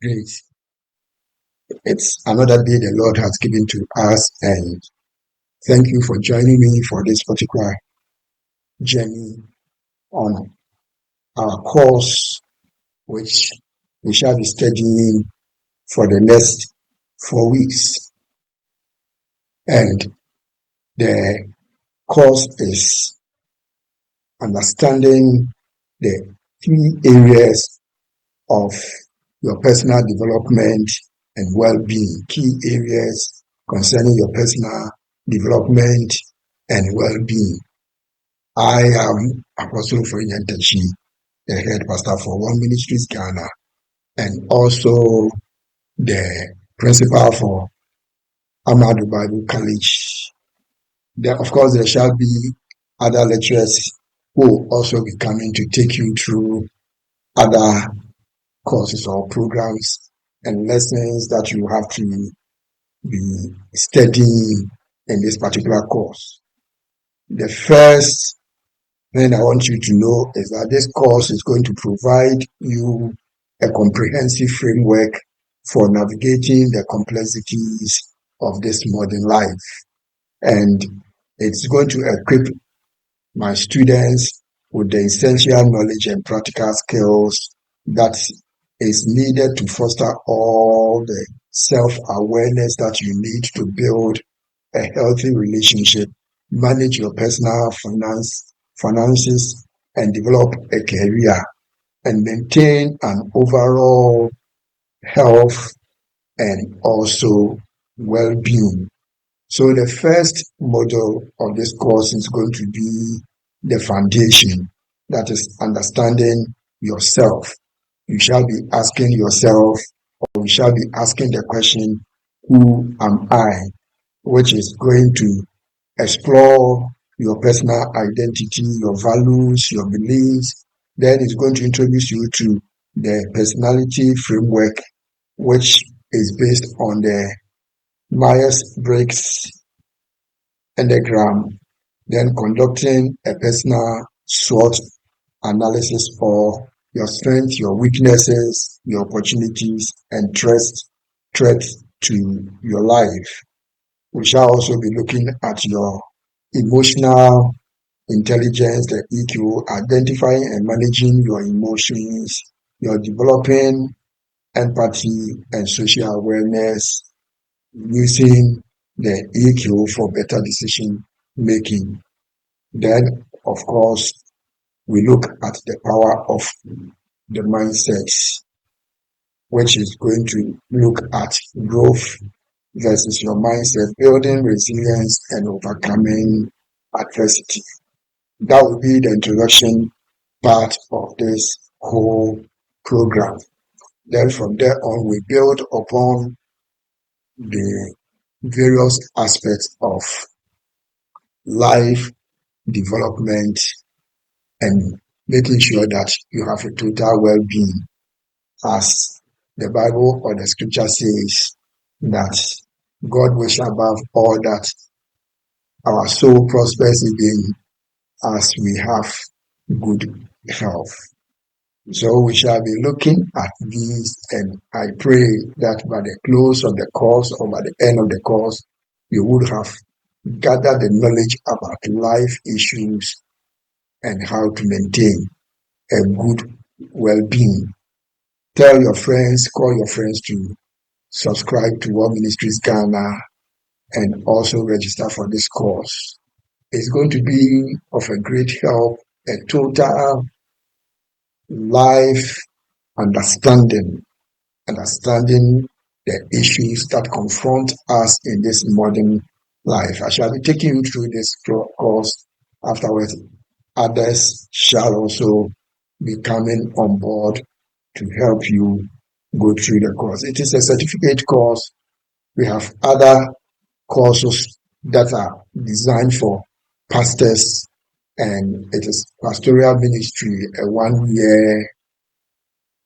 Great. It's another day the Lord has given to us, and thank you for joining me for this particular journey on our course, which we shall be studying for the next 4 weeks. And the course is understanding the key areas of your personal development and well-being, key areas concerning your personal development and well-being. I am Apostle Frenyantachi, the head pastor for WON Ministries Ghana, and also the principal for Ahmadu Bible College. Of course, there shall be other lecturers who will also be coming to take you through other courses or programs and lessons that you have to be studying in this particular course. The first thing I want you to know is that this course is going to provide you a comprehensive framework for navigating the complexities of this modern life. And it's going to equip my students with the essential knowledge and practical skills that is needed to foster all the self-awareness that you need to build a healthy relationship, manage your personal finances, and develop a career and maintain an overall health and also well-being. So the first module of this course is going to be the foundation, that is understanding yourself. You shall be asking yourself, or you shall be asking the question, who am I? Which is going to explore your personal identity, your values, your beliefs. Then it's going to introduce you to the personality framework, which is based on the Myers-Briggs enneagram, then conducting a personal SWOT analysis for your strengths, your weaknesses, your opportunities, and threats to your life. We shall also be looking at your emotional intelligence, the EQ, identifying and managing your emotions, your developing empathy and social awareness, using the EQ for better decision making. Then, of course, we look at the power of the mindset, which is going to look at growth versus your mindset, building resilience and overcoming adversity. That will be the introduction part of this whole program. Then from there on, we build upon the various aspects of life development and making sure that you have a total well-being, as the Bible or the scripture says that God wish above all that our soul prospers in as we have good health. So we shall be looking at these, and I pray that by the close of the course or by the end of the course, you would have gathered the knowledge about life issues and how to maintain a good well-being. Tell your friends, call your friends to subscribe to WON Ministries Ghana and also register for this course. It's going to be of a great help, a total life understanding the issues that confront us in this modern life. I shall be taking you through this course. Afterwards, others shall also be coming on board to help you go through the course. It is a certificate course. We have other courses that are designed for pastors, and it is pastoral ministry, a 1-year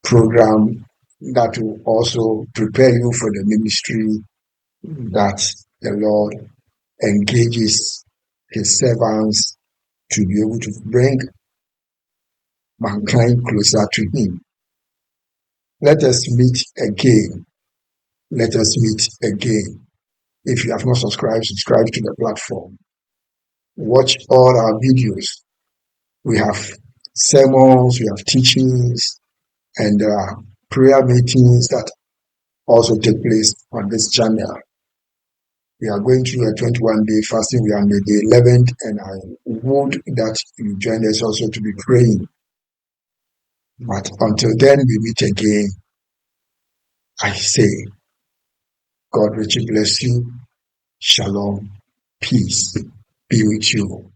program that will also prepare you for the ministry that the Lord engages his servants to be able to bring mankind closer to him. Let us meet again. Let us meet again. If you have not subscribed, subscribe to the platform. Watch all our videos. We have sermons, we have teachings, and prayer meetings that also take place on this channel. We are going through a 21-day fasting. We are on the day 11th, and I would that you join us also to be praying. But until then, we meet again. I say, God richly bless you. Shalom. Peace be with you.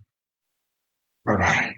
Bye-bye.